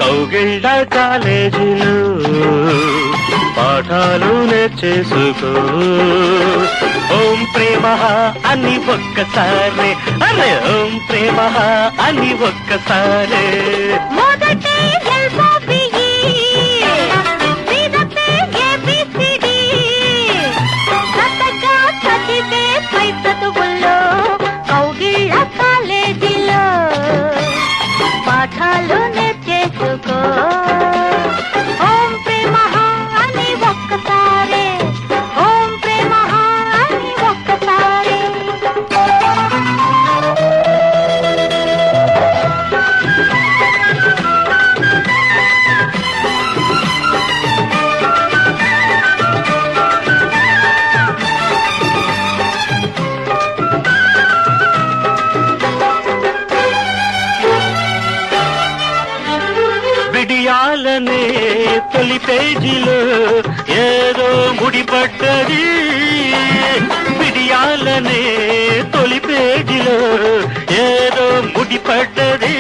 కౌగిళ్ళ కాలేజీలో పాఠాలు నేర్చేసుకో. ఓం ప్రేమ అని ఒక్కసారి, అరే ఓం ప్రేమ అని ఒక్కసారి. మొదటే ఎల్బోబిఈ, సీదతే ఏబిసిడి, సతగా చదివే పై చదువుల్లో కౌగిళ్ళ కాలేజీలో పాఠాలు నేర్చేసుకో. ఓం ప్రేమ అని ఒక్కసారి, ఓం ప్రేమ అని ఒక్కసారి. విడియాలనే తొలి పేజీలో ఏదో ముడిపడ్డది. విడియాలనే తొలి పేజీలో ఏదో ముడిపడ్డది.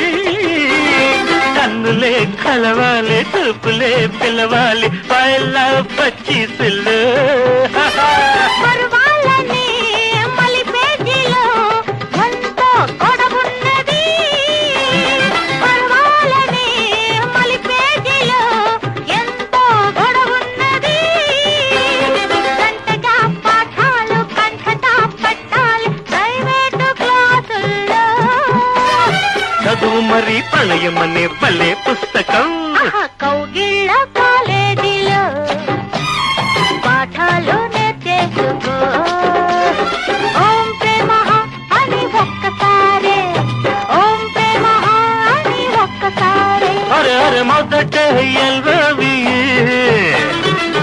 కన్నులే కలవాలి, చూపులే పిలవాలి, పైల పచ్చిసులు. పర్వాలనే మలి పేజీలో ఎంతో గొడవున్నది. పర్వాలనే మలి పేజీలో ఎంతో గొడవున్నది. గంటగా పాఠాలు కంఠతా పట్టాలి ప్రైవేటు క్లాసుల్లో. చదువు మరి ప్రళయమనే భలే పుస్తకం. కౌగిళ్ళ కాలేజీలో పాఠాలు నేర్చేసుకో. ఓం ప్రేమ అని ఒక్కసారి, ఓం ప్రేమ అని ఒక్కసారి. అరే అరే మొదట ఎల్బోబిఈ,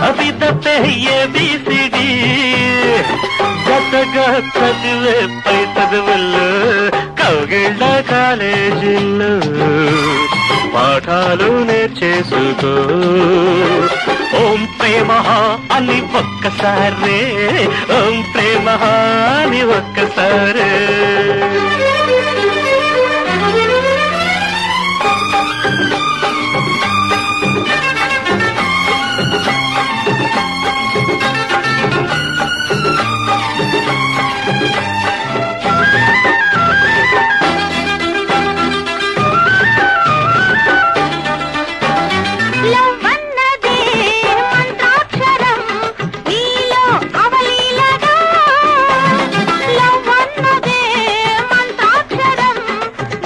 అవిదతే ఏబిసిడి, జతగా చదివే పై చదువుల్లో కౌగిళ్ళ కాలేజీల్లో పాఠాలు నేర్చేసుకో. ఓం ప్రేమ అని ఒక్కసారి, ఓం ప్రేమ అని ఒక్కసారి. లవ్ అన్నదే మంత్రాక్షరం నీలో అవలీలగా. లవ్ అన్నదే మంత్రాక్షరం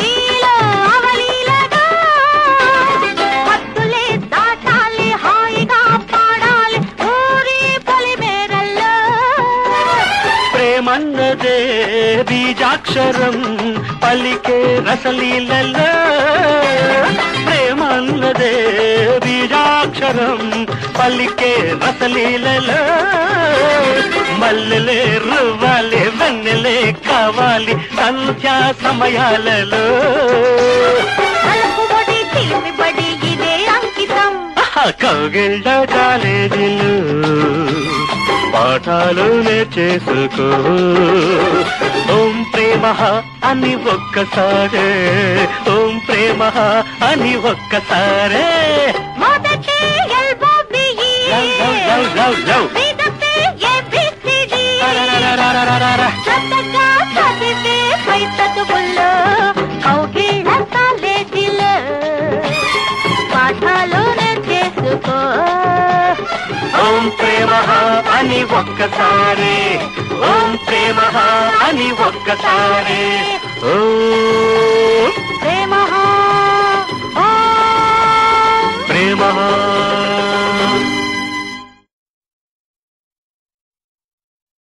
నీలో అవలీలగా. హద్దులే దాటాలి, హాయిగా పాడాలి ఊరి పొలిమేరల్లో. ప్రేమన్నదే బీజాక్షరం పలికే రసలీలలో. ప్రేమన్నదే బీజాక్షరం పలికే రసలీలలో. మల్లెలే రువ్వాలి, వెన్నెలే కావాలి సంధ్యా సమయాలలో. అలకుబడి చిలిమిబడి ఇదే అంకితం. కౌగిళ్ళ కాలేజీలు పాఠాలు నేర్చేసుకో. ఓం ప్రేమ అని ఒక్కసారి, ఓం ప్రేమ అని ఒక్కసారి. మొదటే ఎల్బోబిఈ, లవ్ లవ్ లవ్ సీదతే ఏబిసిడి, లవ్. సతగా చదివే పై చదువుల్లో కౌగిళ్ళ కాలేజీలో పాఠాలు నేర్చేసుకో. ఓం ప్రేమ అని ఒక్కసారి, ఓం ప్రేమ అని ఒక్కసారి. ఓ